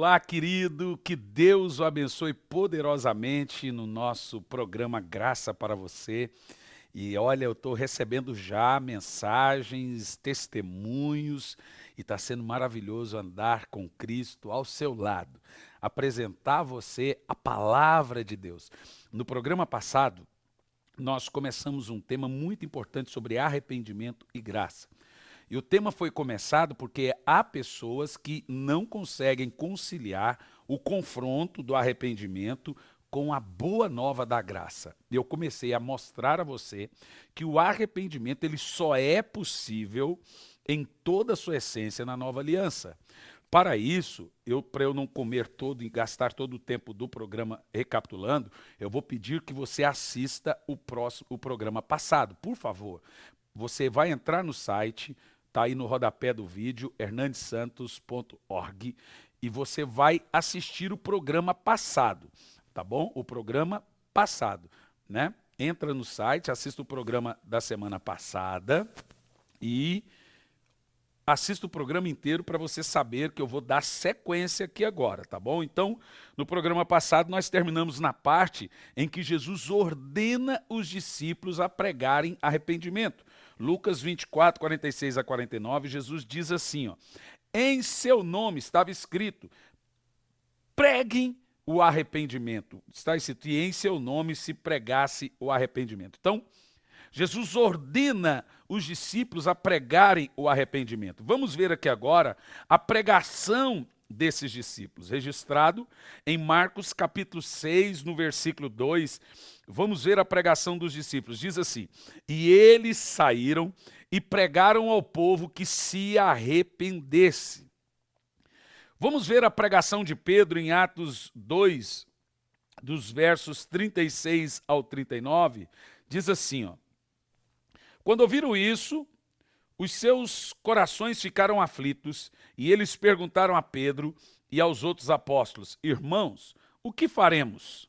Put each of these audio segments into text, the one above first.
Olá, querido, que Deus o abençoe poderosamente no nosso programa Graça para Você. E olha, eu estou recebendo já mensagens, testemunhos, e está sendo maravilhoso andar com Cristo ao seu lado, apresentar a você a palavra de Deus. No programa passado, nós começamos um tema muito importante sobre arrependimento e graça. E o tema foi começado porque há pessoas que não conseguem conciliar o confronto do arrependimento com a boa nova da graça. Eu comecei a mostrar a você que o arrependimento ele só é possível em toda a sua essência na nova aliança. Para isso, para eu não comer todo e gastar todo o tempo do programa recapitulando, eu vou pedir que você assista o programa passado. Por favor, você vai entrar no site, está aí no rodapé do vídeo, hernandesantos.org, e você vai assistir o programa passado, tá bom? O programa passado, né? Entra no site, assista o programa da semana passada e assista o programa inteiro para você saber que eu vou dar sequência aqui agora, tá bom? Então, no programa passado nós terminamos na parte em que Jesus ordena os discípulos a pregarem arrependimento. Lucas 24, 46 a 49, Jesus diz assim, ó, em seu nome estava escrito, preguem o arrependimento. Está escrito, e em seu nome se pregasse o arrependimento. Então, Jesus ordena os discípulos a pregarem o arrependimento. Vamos ver aqui agora a pregação desses discípulos, registrado em Marcos capítulo 6, no versículo 2. Vamos ver a pregação dos discípulos. Diz assim, e eles saíram e pregaram ao povo que se arrependesse. Vamos ver a pregação de Pedro em Atos 2, dos versos 36 ao 39. Diz assim, ó. Quando ouviram isso, os seus corações ficaram aflitos e eles perguntaram a Pedro e aos outros apóstolos, irmãos, o que faremos?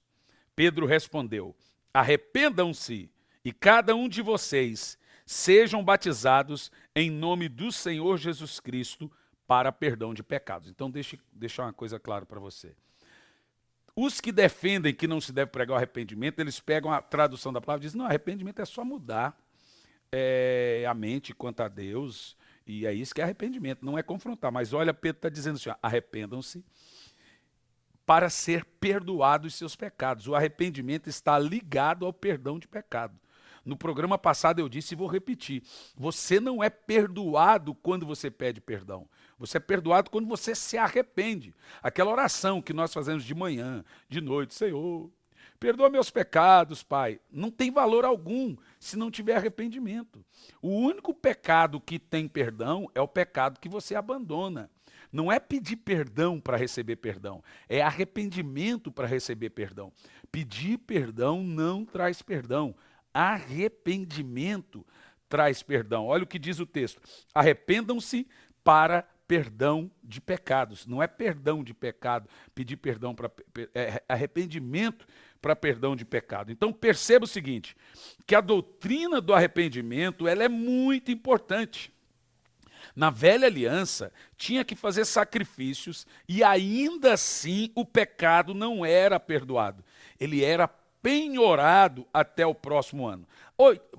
Pedro respondeu, arrependam-se e cada um de vocês sejam batizados em nome do Senhor Jesus Cristo para perdão de pecados. Então deixa uma coisa clara para você. Os que defendem que não se deve pregar o arrependimento, eles pegam a tradução da palavra e dizem, não, arrependimento é só mudar a mente quanto a Deus, e é isso que é arrependimento, não é confrontar. Mas olha, Pedro está dizendo assim, arrependam-se para ser perdoados os seus pecados. O arrependimento está ligado ao perdão de pecado. No programa passado eu disse e vou repetir, você não é perdoado quando você pede perdão. Você é perdoado quando você se arrepende. Aquela oração que nós fazemos de manhã, de noite, Senhor, perdoa meus pecados, Pai. Não tem valor algum se não tiver arrependimento. O único pecado que tem perdão é o pecado que você abandona. Não é pedir perdão para receber perdão, é arrependimento para receber perdão. Pedir perdão não traz perdão, arrependimento traz perdão. Olha o que diz o texto, arrependam-se para perdão de pecados. Não é perdão de pecado, pedir perdão para arrependimento para perdão de pecado. Então perceba o seguinte, que a doutrina do arrependimento ela é muito importante. Na velha aliança, tinha que fazer sacrifícios e ainda assim o pecado não era perdoado. Ele era penhorado até o próximo ano.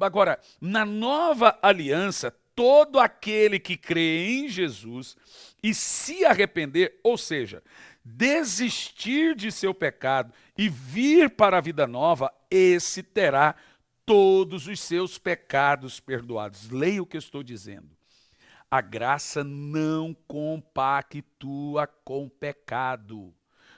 Agora, na nova aliança, todo aquele que crê em Jesus e se arrepender, ou seja, desistir de seu pecado e vir para a vida nova, esse terá todos os seus pecados perdoados. Leia o que eu estou dizendo. A graça não compactua com pecado.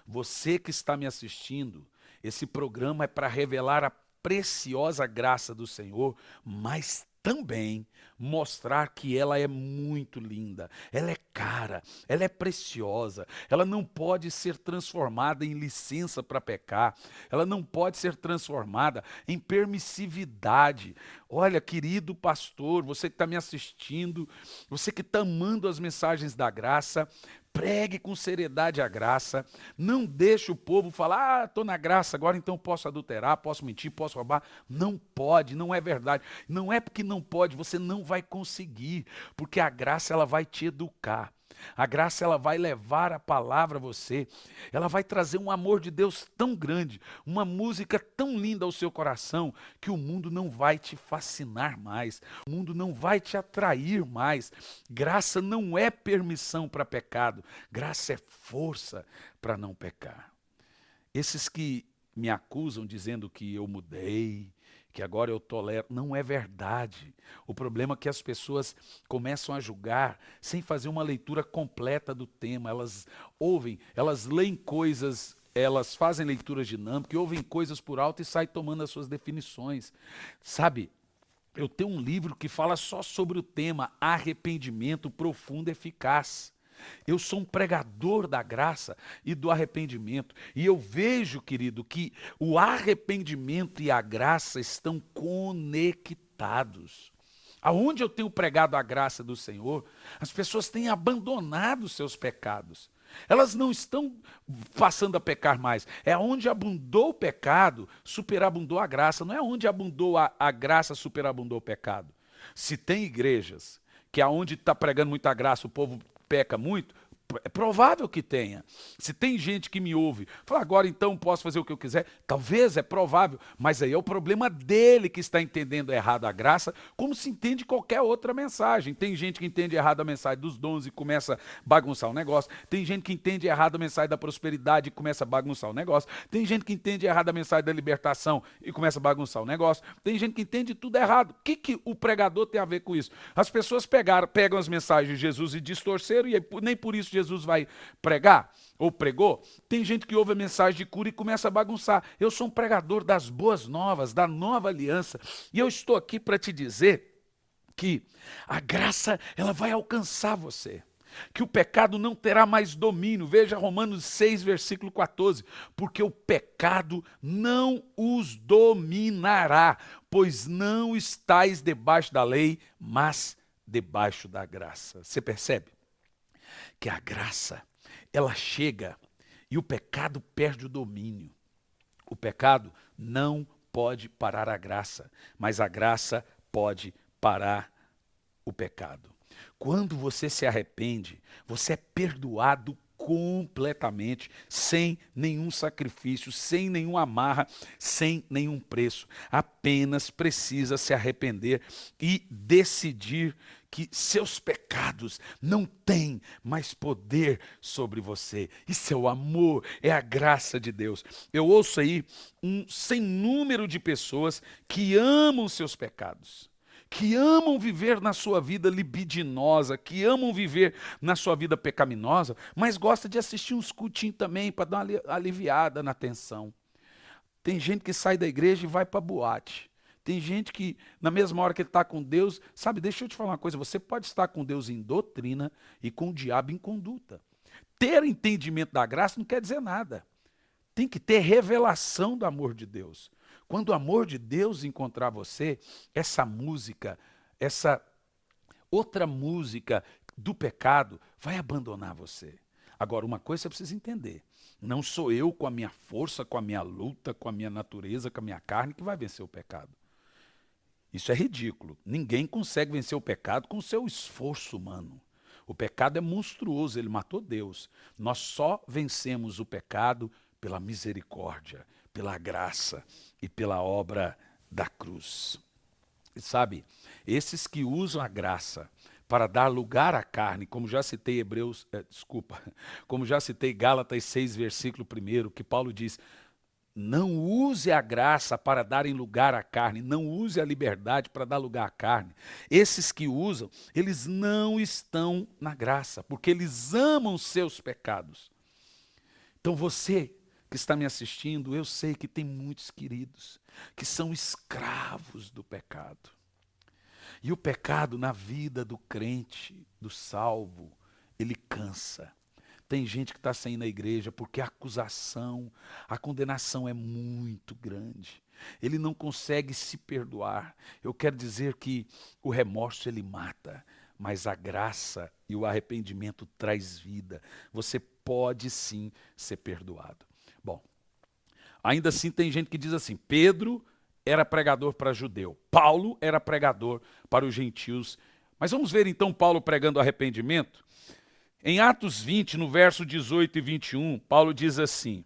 Você que está me assistindo, esse programa é para revelar a preciosa graça do Senhor, mas também mostrar que ela é muito linda, ela é cara, ela é preciosa, ela não pode ser transformada em licença para pecar, ela não pode ser transformada em permissividade. Olha, querido pastor, você que está me assistindo, você que está amando as mensagens da graça, pregue com seriedade a graça, não deixe o povo falar, estou na graça agora, então posso adulterar, posso mentir, posso roubar. Não pode, não é verdade. Não é porque não pode, você não vai conseguir, porque a graça ela vai te educar. A graça ela vai levar a palavra a você, ela vai trazer um amor de Deus tão grande, uma música tão linda ao seu coração, que o mundo não vai te fascinar mais, o mundo não vai te atrair mais. Graça não é permissão para pecado, graça é força para não pecar. Esses que me acusam dizendo que eu mudei, que agora eu tolero, não é verdade. O problema é que as pessoas começam a julgar sem fazer uma leitura completa do tema. Elas ouvem, elas leem coisas, elas fazem leituras dinâmicas, ouvem coisas por alto e saem tomando as suas definições. Sabe, eu tenho um livro que fala só sobre o tema arrependimento profundo e eficaz. Eu sou um pregador da graça e do arrependimento. E eu vejo, querido, que o arrependimento e a graça estão conectados. Aonde eu tenho pregado a graça do Senhor, as pessoas têm abandonado os seus pecados. Elas não estão passando a pecar mais. É onde abundou o pecado, superabundou a graça. Não é onde abundou a graça, superabundou o pecado. Se tem igrejas que aonde está pregando muita graça, o povo peca muito, é provável que tenha. Se tem gente que me ouve, fala, agora então posso fazer o que eu quiser, talvez, é provável, mas aí é o problema dele que está entendendo errado a graça, como se entende qualquer outra mensagem. Tem gente que entende errado a mensagem dos dons e começa a bagunçar o negócio, tem gente que entende errado a mensagem da prosperidade e começa a bagunçar o negócio, tem gente que entende errado a mensagem da libertação e começa a bagunçar o negócio, tem gente que entende tudo errado. O que o pregador tem a ver com isso? As pessoas pegam as mensagens de Jesus e distorceram, e nem por isso Jesus vai pregar, ou pregou. Tem gente que ouve a mensagem de cura e começa a bagunçar. Eu sou um pregador das boas novas, da nova aliança, e eu estou aqui para te dizer que a graça, ela vai alcançar você, que o pecado não terá mais domínio. Veja Romanos 6, versículo 14, porque o pecado não os dominará, pois não estáis debaixo da lei, mas debaixo da graça. Você percebe? Que a graça, ela chega e o pecado perde o domínio. O pecado não pode parar a graça, mas a graça pode parar o pecado. Quando você se arrepende, você é perdoado completamente, sem nenhum sacrifício, sem nenhuma amarra, sem nenhum preço. Apenas precisa se arrepender e decidir que seus pecados não têm mais poder sobre você. Isso é o amor, é a graça de Deus. Eu ouço aí um sem número de pessoas que amam seus pecados, que amam viver na sua vida libidinosa, que amam viver na sua vida pecaminosa, mas gosta de assistir uns cultinhos também para dar uma aliviada na tensão. Tem gente que sai da igreja e vai para a boate. Tem gente que, na mesma hora que ele está com Deus, sabe, deixa eu te falar uma coisa, você pode estar com Deus em doutrina e com o diabo em conduta. Ter entendimento da graça não quer dizer nada. Tem que ter revelação do amor de Deus. Quando o amor de Deus encontrar você, essa música, essa outra música do pecado vai abandonar você. Agora, uma coisa você precisa entender. Não sou eu com a minha força, com a minha luta, com a minha natureza, com a minha carne que vai vencer o pecado. Isso é ridículo. Ninguém consegue vencer o pecado com o seu esforço humano. O pecado é monstruoso, ele matou Deus. Nós só vencemos o pecado pela misericórdia, pela graça e pela obra da cruz. E sabe, esses que usam a graça para dar lugar à carne, como já citei como já citei Gálatas 6, versículo 1, que Paulo diz, não use a graça para darem lugar à carne, não use a liberdade para dar lugar à carne. Esses que usam, eles não estão na graça, porque eles amam seus pecados. Então você que está me assistindo, eu sei que tem muitos queridos que são escravos do pecado. E o pecado na vida do crente, do salvo, ele cansa. Tem gente que está saindo da igreja porque a acusação, a condenação é muito grande. Ele não consegue se perdoar. Eu quero dizer que o remorso ele mata, mas a graça e o arrependimento traz vida. Você pode sim ser perdoado. Bom, ainda assim tem gente que diz assim, Pedro era pregador para judeu. Paulo era pregador para os gentios. Mas vamos ver então Paulo pregando arrependimento? Em Atos 20, no verso 18 e 21, Paulo diz assim,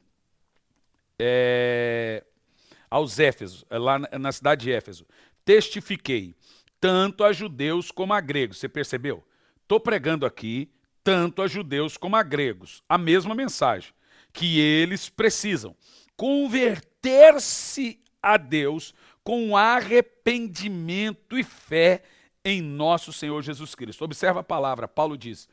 aos Éfesos, lá na cidade de Éfeso, testifiquei, tanto a judeus como a gregos. Você percebeu? Estou pregando aqui, tanto a judeus como a gregos, a mesma mensagem, que eles precisam converter-se a Deus com arrependimento e fé em nosso Senhor Jesus Cristo. Observa a palavra, Paulo diz,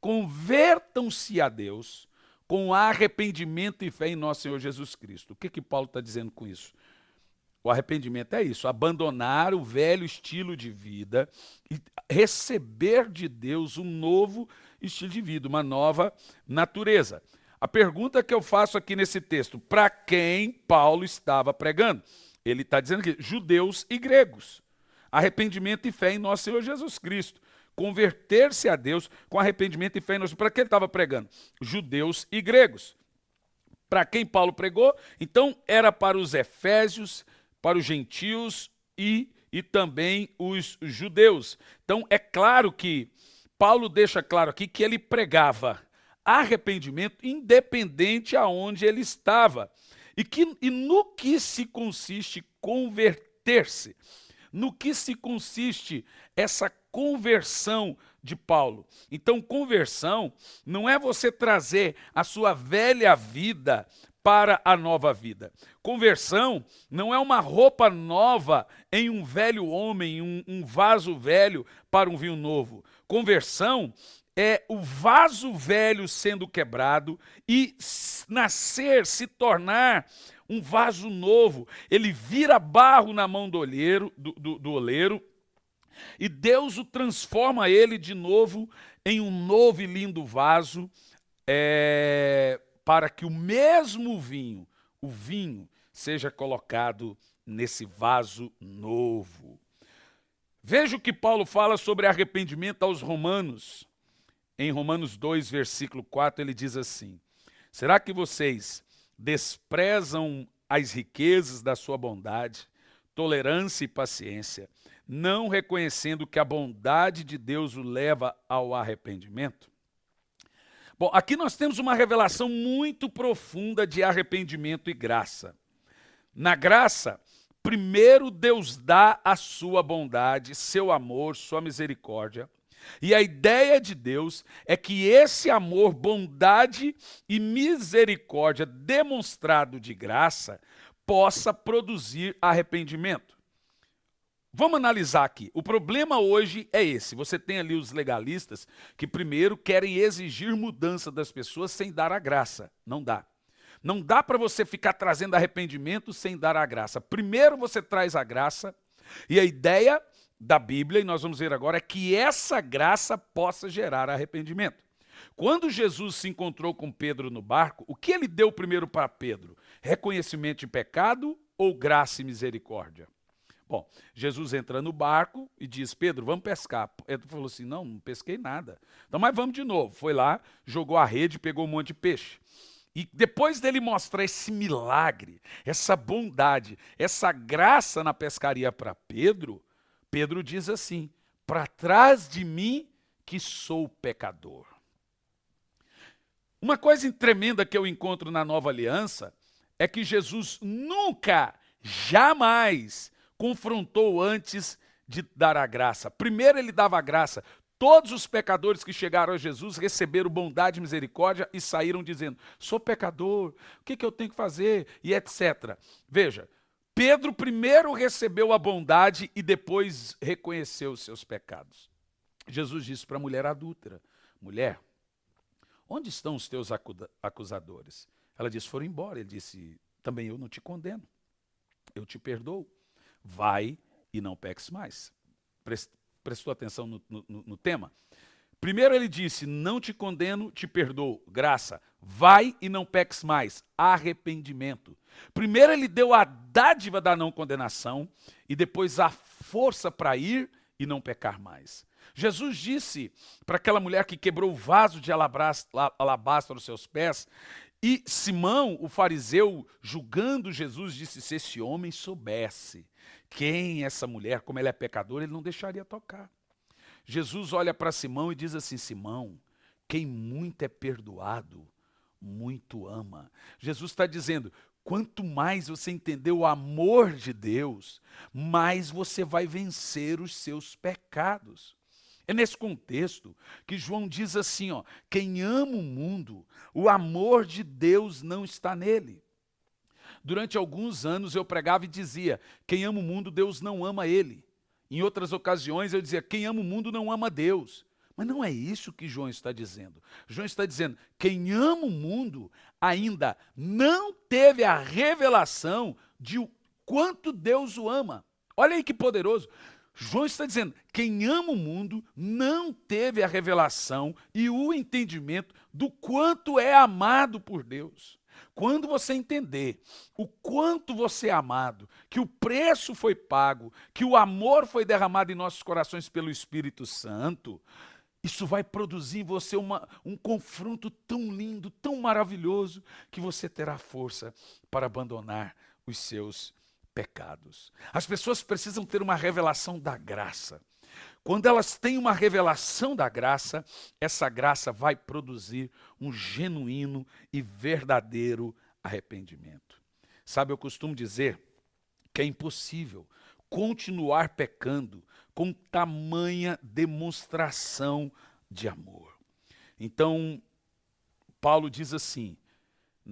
convertam-se a Deus com arrependimento e fé em nosso Senhor Jesus Cristo. O que Paulo está dizendo com isso? O arrependimento é isso, abandonar o velho estilo de vida e receber de Deus um novo estilo de vida, uma nova natureza. A pergunta que eu faço aqui nesse texto, para quem Paulo estava pregando? Ele está dizendo que judeus e gregos, arrependimento e fé em nosso Senhor Jesus Cristo. Converter-se a Deus com arrependimento e fé em nosso Senhor. Para quem ele estava pregando? Judeus e gregos. Para quem Paulo pregou? Então era para os efésios, para os gentios e também os judeus. Então é claro que Paulo deixa claro aqui que ele pregava arrependimento independente aonde ele estava. E no que se consiste converter-se? No que se consiste essa conversão de Paulo? Então, conversão não é você trazer a sua velha vida para a nova vida. Conversão não é uma roupa nova em um velho homem, um vaso velho para um vinho novo. Conversão é o vaso velho sendo quebrado e nascer, se tornar um vaso novo. Ele vira barro na mão do oleiro, do oleiro, e Deus o transforma ele de novo em um novo e lindo vaso, para que o mesmo vinho, o vinho, seja colocado nesse vaso novo. Veja o que Paulo fala sobre arrependimento aos romanos. Em Romanos 2, versículo 4, ele diz assim, será que vocês desprezam as riquezas da sua bondade, tolerância e paciência, não reconhecendo que a bondade de Deus o leva ao arrependimento? Bom, aqui nós temos uma revelação muito profunda de arrependimento e graça. Na graça, primeiro Deus dá a sua bondade, seu amor, sua misericórdia. E a ideia de Deus é que esse amor, bondade e misericórdia demonstrado de graça possa produzir arrependimento. Vamos analisar aqui. O problema hoje é esse. Você tem ali os legalistas que primeiro querem exigir mudança das pessoas sem dar a graça. Não dá. Não dá para você ficar trazendo arrependimento sem dar a graça. Primeiro você traz a graça e a ideia da Bíblia, e nós vamos ver agora, é que essa graça possa gerar arrependimento. Quando Jesus se encontrou com Pedro no barco, o que ele deu primeiro para Pedro? Reconhecimento de pecado ou graça e misericórdia? Bom, Jesus entra no barco e diz, Pedro, vamos pescar. Pedro falou assim, não pesquei nada. Então, mas vamos de novo. Foi lá, jogou a rede, pegou um monte de peixe. E depois dele mostrar esse milagre, essa bondade, essa graça na pescaria para Pedro, Pedro diz assim, para trás de mim que sou pecador. Uma coisa tremenda que eu encontro na nova aliança é que Jesus nunca, jamais confrontou antes de dar a graça. Primeiro ele dava a graça. Todos os pecadores que chegaram a Jesus receberam bondade e misericórdia e saíram dizendo, sou pecador, o que eu tenho que fazer? E etc. Veja, Pedro primeiro recebeu a bondade e depois reconheceu os seus pecados. Jesus disse para a mulher adúltera, mulher, onde estão os teus acusadores? Ela disse, foram embora. Ele disse, também eu não te condeno, eu te perdoo. Vai e não peques mais. Prestou atenção no tema? Primeiro ele disse, não te condeno, te perdoo, graça. Vai e não peques mais, arrependimento. Primeiro ele deu a dádiva da não condenação e depois a força para ir e não pecar mais. Jesus disse para aquela mulher que quebrou o vaso de alabastro aos seus pés E Simão, o fariseu, julgando Jesus, disse: se esse homem soubesse quem é essa mulher, como ela é pecadora, ele não deixaria tocar. Jesus olha para Simão e diz assim: Simão, quem muito é perdoado, muito ama. Jesus está dizendo: quanto mais você entender o amor de Deus, mais você vai vencer os seus pecados. É nesse contexto que João diz assim, ó: quem ama o mundo, o amor de Deus não está nele. Durante alguns anos eu pregava e dizia: quem ama o mundo, Deus não ama ele. Em outras ocasiões eu dizia: quem ama o mundo não ama Deus. Mas não é isso que João está dizendo. João está dizendo: quem ama o mundo ainda não teve a revelação de o quanto Deus o ama. Olha aí que poderoso. João está dizendo: quem ama o mundo não teve a revelação e o entendimento do quanto é amado por Deus. Quando você entender o quanto você é amado, que o preço foi pago, que o amor foi derramado em nossos corações pelo Espírito Santo, isso vai produzir em você um confronto tão lindo, tão maravilhoso, que você terá força para abandonar os seus pecados. As pessoas precisam ter uma revelação da graça. Quando elas têm uma revelação da graça, essa graça vai produzir um genuíno e verdadeiro arrependimento. Sabe, eu costumo dizer que é impossível continuar pecando com tamanha demonstração de amor. Então, Paulo diz assim: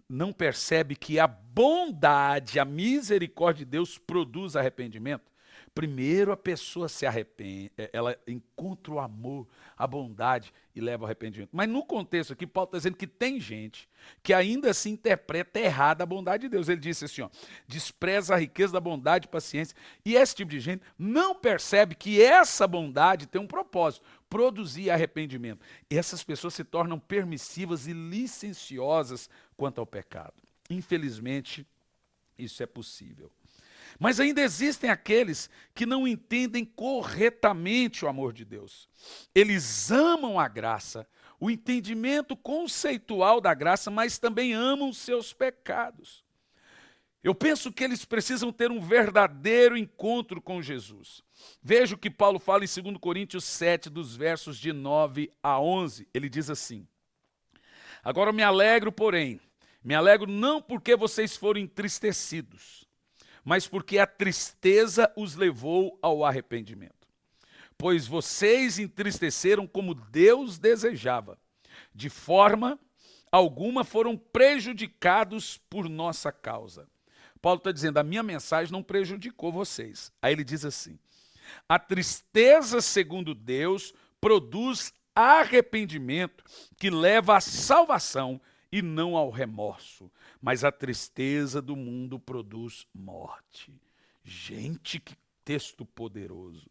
não percebe que a bondade, a misericórdia de Deus produz arrependimento? Primeiro a pessoa se arrepende, ela encontra o amor, a bondade e leva ao arrependimento. Mas no contexto aqui, Paulo está dizendo que tem gente que ainda se interpreta errada a bondade de Deus. Ele disse assim, ó: despreza a riqueza da bondade e paciência. E esse tipo de gente não percebe que essa bondade tem um propósito: produzir arrependimento. E essas pessoas se tornam permissivas e licenciosas quanto ao pecado. Infelizmente, isso é possível. Mas ainda existem aqueles que não entendem corretamente o amor de Deus. Eles amam a graça, o entendimento conceitual da graça, mas também amam seus pecados. Eu penso que eles precisam ter um verdadeiro encontro com Jesus. Veja o que Paulo fala em 2 Coríntios 7, dos versos de 9 a 11. Ele diz assim: agora me alegro, porém, me alegro não porque vocês foram entristecidos, mas porque a tristeza os levou ao arrependimento. Pois vocês entristeceram como Deus desejava, de forma alguma foram prejudicados por nossa causa. Paulo está dizendo: a minha mensagem não prejudicou vocês. Aí ele diz assim: a tristeza, segundo Deus, produz arrependimento que leva à salvação e não ao remorso. Mas a tristeza do mundo produz morte. Gente, que texto poderoso.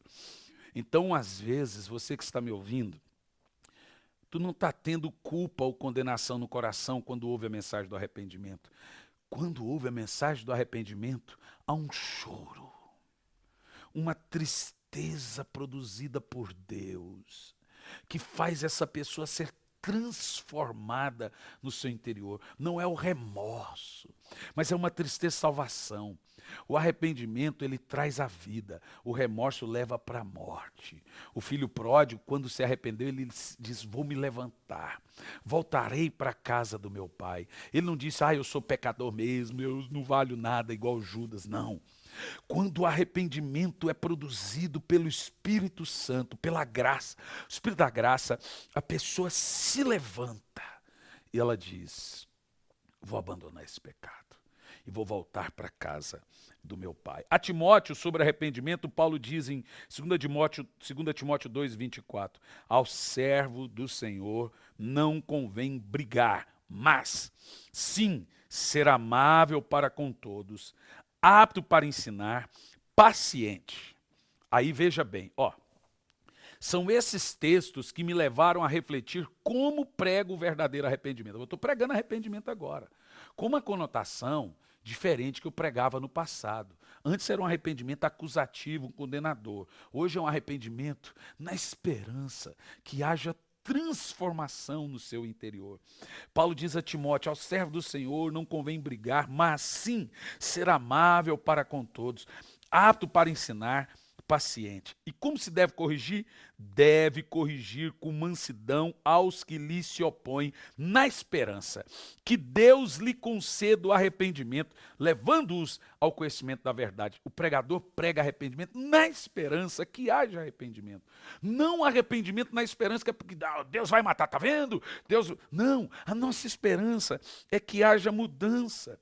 Então, às vezes, você que está me ouvindo, tu não está tendo culpa ou condenação no coração quando ouve a mensagem do arrependimento. Quando ouve a mensagem do arrependimento, há um choro, uma tristeza produzida por Deus, que faz essa pessoa ser transformada no seu interior. Não é o remorso, mas é uma tristeza de salvação. O arrependimento, ele traz a vida. O remorso leva para a morte. O filho pródigo, quando se arrependeu, ele diz: vou me levantar, voltarei para a casa do meu pai. Ele não disse: eu sou pecador mesmo, eu não valho nada, igual Judas. Não. Quando o arrependimento é produzido pelo Espírito Santo, pela graça, o Espírito da graça, a pessoa se levanta e ela diz: vou abandonar esse pecado e vou voltar para a casa do meu pai. A Timóteo, sobre arrependimento, Paulo diz em 2 Timóteo 2, 24, ao servo do Senhor não convém brigar, mas sim ser amável para com todos, apto para ensinar, paciente. Aí veja bem, são esses textos que me levaram a refletir como prego o verdadeiro arrependimento. Eu estou pregando arrependimento agora, com uma conotação diferente que eu pregava no passado. Antes era um arrependimento acusativo, condenador. Hoje é um arrependimento na esperança que haja transformação no seu interior. Paulo diz a Timóteo: ao servo do Senhor não convém brigar, mas sim ser amável para com todos, apto para ensinar, paciente. E como se deve corrigir? Deve corrigir com mansidão aos que lhe se opõem, na esperança que Deus lhe conceda o arrependimento, levando-os ao conhecimento da verdade. O pregador prega arrependimento na esperança que haja arrependimento. Não arrependimento na esperança que é porque Deus vai matar, tá vendo? Deus... Não, a nossa esperança é que haja mudança.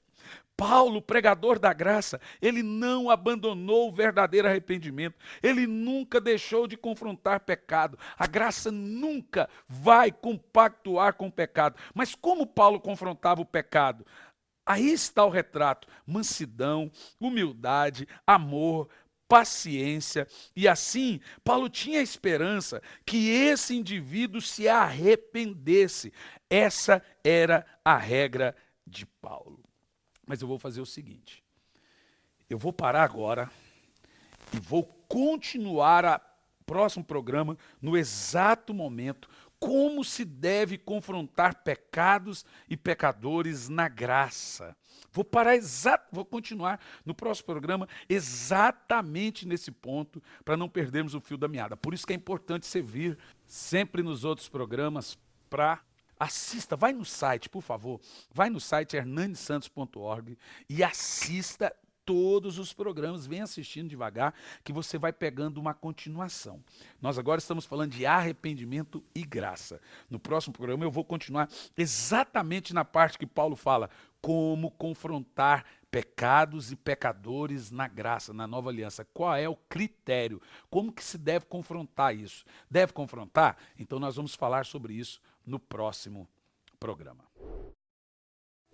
Paulo, pregador da graça, ele não abandonou o verdadeiro arrependimento. Ele nunca deixou de confrontar pecado. A graça nunca vai compactuar com o pecado. Mas como Paulo confrontava o pecado? Aí está o retrato: mansidão, humildade, amor, paciência. E assim, Paulo tinha a esperança que esse indivíduo se arrependesse. Essa era a regra de Paulo. Mas eu vou fazer o seguinte: eu vou parar agora e vou continuar o próximo programa no exato momento como se deve confrontar pecados e pecadores na graça. Vou continuar no próximo programa exatamente nesse ponto para não perdermos o fio da meada. Por isso que é importante você vir sempre nos outros programas para... Assista, vai no site, por favor, vai no site hernandesantos.org e assista todos os programas, vem assistindo devagar, que você vai pegando uma continuação. Nós agora estamos falando de arrependimento e graça. No próximo programa eu vou continuar exatamente na parte que Paulo fala, como confrontar pecados e pecadores na graça, na nova aliança. Qual é o critério? Como que se deve confrontar isso? Deve confrontar? Então nós vamos falar sobre isso no próximo programa. O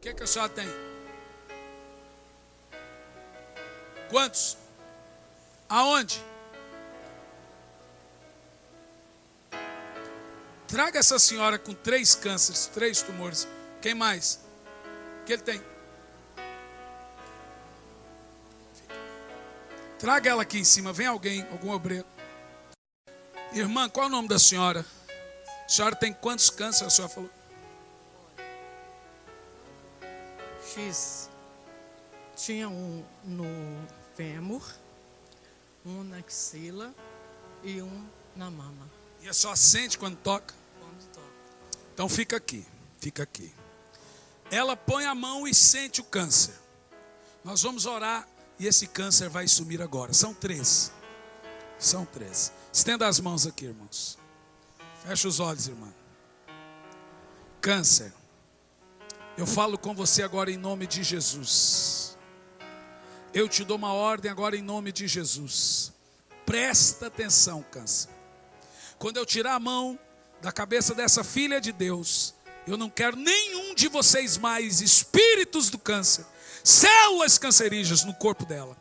que a senhora tem? Quantos? Aonde? Traga essa senhora com 3 cânceres, 3 tumores. Quem mais? O que ele tem? Traga ela aqui em cima. Vem alguém, algum obreiro. Irmã, qual é o nome da senhora? A senhora tem quantos cânceres? A senhora falou? X. Tinha um no fêmur, um na axila e um na mama. E a senhora sente quando toca? Quando toca. Então fica aqui, fica aqui. Ela põe a mão e sente o câncer. Nós vamos orar e esse câncer vai sumir agora. São 3. São 3. Estenda as mãos aqui, irmãos. Fecha os olhos, irmã. Câncer. Eu falo com você agora em nome de Jesus. Eu te dou uma ordem agora em nome de Jesus. Presta atenção, câncer. Quando eu tirar a mão da cabeça dessa filha de Deus, eu não quero nenhum de vocês mais espíritos do câncer, células cancerígenas no corpo dela.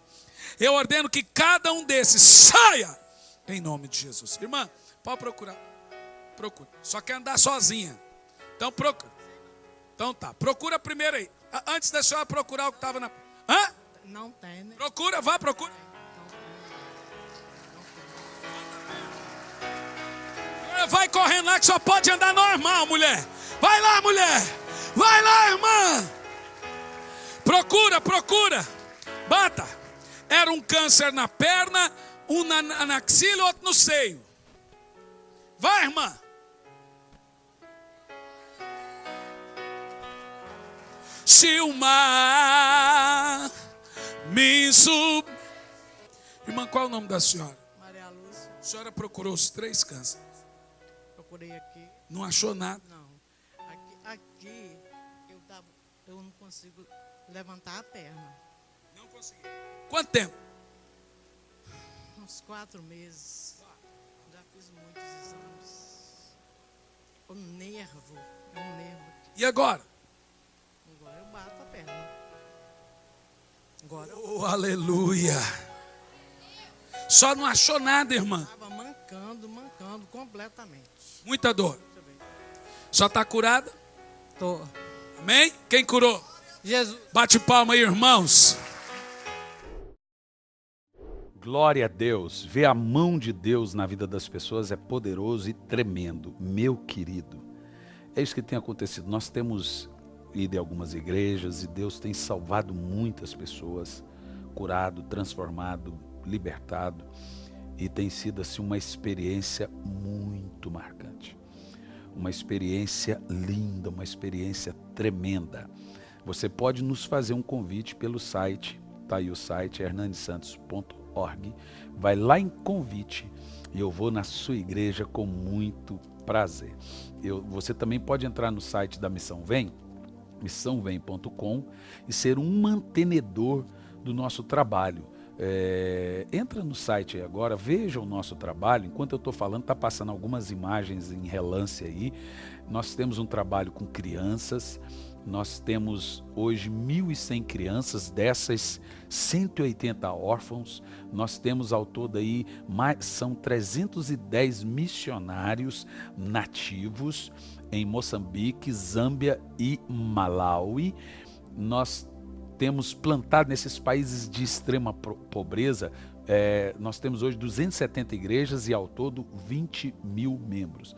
Eu ordeno que cada um desses saia em nome de Jesus. Irmã, pode procurar. Procura. Só quer andar sozinha. Então procura. Então tá. Procura primeiro aí. Antes da senhora procurar o que estava na... Hã? Não tem, né? Procura, vá, procura. Vai correndo lá que só pode andar normal, mulher. Vai lá, mulher. Vai lá, irmã. Procura, procura. Bata. Era um câncer na perna, um na axila e outro no seio. Vai, irmã. Se o mar me sub... Irmã, qual é o nome da senhora? Maria Lúcia. A senhora procurou os 3 cânceres. Procurei aqui. Não achou nada. Não. Aqui eu não consigo levantar a perna. Não consegui. Quanto tempo? Uns 4 meses. Já fiz muitos exames. O nervo. É um nervo aqui. E agora? Agora eu bato a perna. Agora eu Oh, aleluia. Só não achou nada, irmã. estava mancando completamente. Muita dor. Só está curada? Tô. Amém? Quem curou? Jesus. Bate palma aí, irmãos. Glória a Deus. Ver a mão de Deus na vida das pessoas é poderoso e tremendo, meu querido. É isso que tem acontecido. Nós temos ido em algumas igrejas e Deus tem salvado muitas pessoas, curado, transformado, libertado. E tem sido assim uma experiência muito marcante. Uma experiência linda, uma experiência tremenda. Você pode nos fazer um convite pelo site, tá aí o site, hernandesantos.org. Vai lá em convite e eu vou na sua igreja com muito prazer. Você também pode entrar no site da Missão Vem, missãovem.com, e ser um mantenedor do nosso trabalho. Entra no site aí agora, veja o nosso trabalho. Enquanto eu estou falando, está passando algumas imagens em relance aí. Nós temos um trabalho com crianças. Nós temos hoje 1.100 crianças, dessas 180 órfãos. Nós temos ao todo aí, são 310 missionários nativos em Moçambique, Zâmbia e Malawi. Nós temos plantado nesses países de extrema pobreza, nós temos hoje 270 igrejas e ao todo 20 mil membros.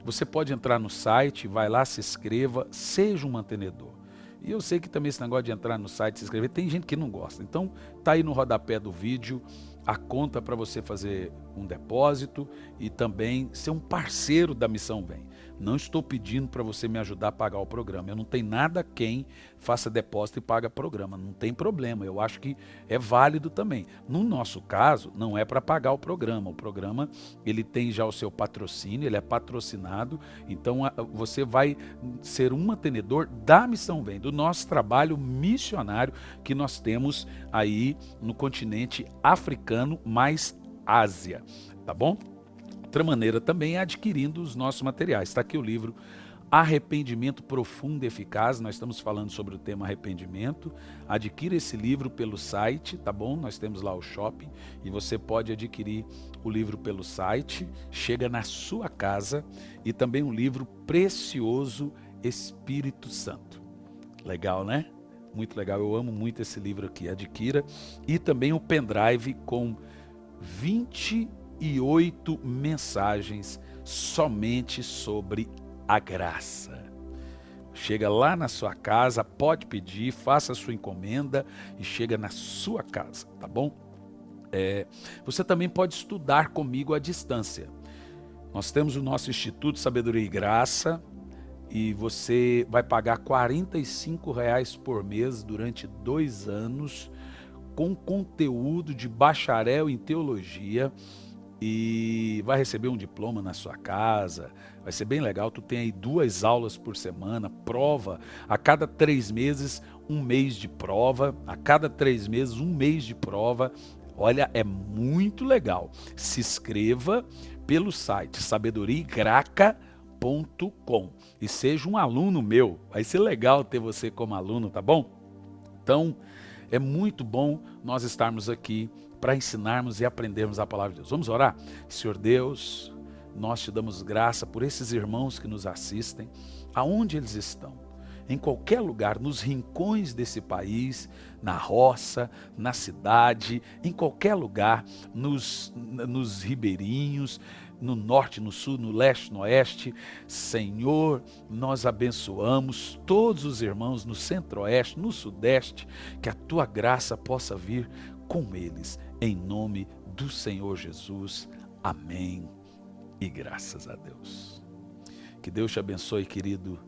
Você pode entrar no site, vai lá, se inscreva, seja um mantenedor. E eu sei que também esse negócio de entrar no site e se inscrever, tem gente que não gosta. Então, tá aí no rodapé do vídeo a conta para você fazer um depósito e também ser um parceiro da Missão Vem. Não estou pedindo para você me ajudar a pagar o programa. Eu não tenho nada quem faça depósito e paga programa. Não tem problema. Eu acho que é válido também. No nosso caso, não é para pagar o programa. O programa, ele tem já o seu patrocínio, ele é patrocinado. Então, você vai ser um mantenedor da Missão Vem, do nosso trabalho missionário que nós temos aí no continente africano, mais Ásia. Tá bom? Outra maneira também é adquirindo os nossos materiais. Está aqui o livro Arrependimento Profundo e Eficaz. Nós estamos falando sobre o tema arrependimento. Adquira esse livro pelo site, tá bom? Nós temos lá o shopping e você pode adquirir o livro pelo site. Chega na sua casa. E também um livro precioso, Espírito Santo. Legal, né? Muito legal. Eu amo muito esse livro aqui. Adquira. E também o pendrive com 28 mensagens somente sobre a graça. Chega lá na sua casa, pode pedir, faça a sua encomenda e chega na sua casa, tá bom? Você também pode estudar comigo à distância. Nós temos o nosso Instituto Sabedoria e Graça e você vai pagar R$ 45 por mês durante 2 anos com conteúdo de bacharel em teologia. E vai receber um diploma na sua casa, vai ser bem legal. Tu tem aí 2 aulas por semana, prova, a cada 3 meses, 1 mês de prova, a cada 3 meses, 1 mês de prova. Olha, é muito legal. Se inscreva pelo site sabedoriagraca.com e seja um aluno meu. Vai ser legal ter você como aluno, tá bom? Então, é muito bom nós estarmos aqui para ensinarmos e aprendermos a palavra de Deus. Vamos orar? Senhor Deus, nós te damos graça por esses irmãos que nos assistem, aonde eles estão, em qualquer lugar, nos rincões desse país, na roça, na cidade, em qualquer lugar, nos ribeirinhos, no norte, no sul, no leste, no oeste. Senhor, nós abençoamos todos os irmãos no centro-oeste, no sudeste, que a tua graça possa vir com eles, em nome do Senhor Jesus. Amém. E graças a Deus. Que Deus te abençoe, querido,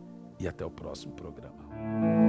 e até o próximo programa.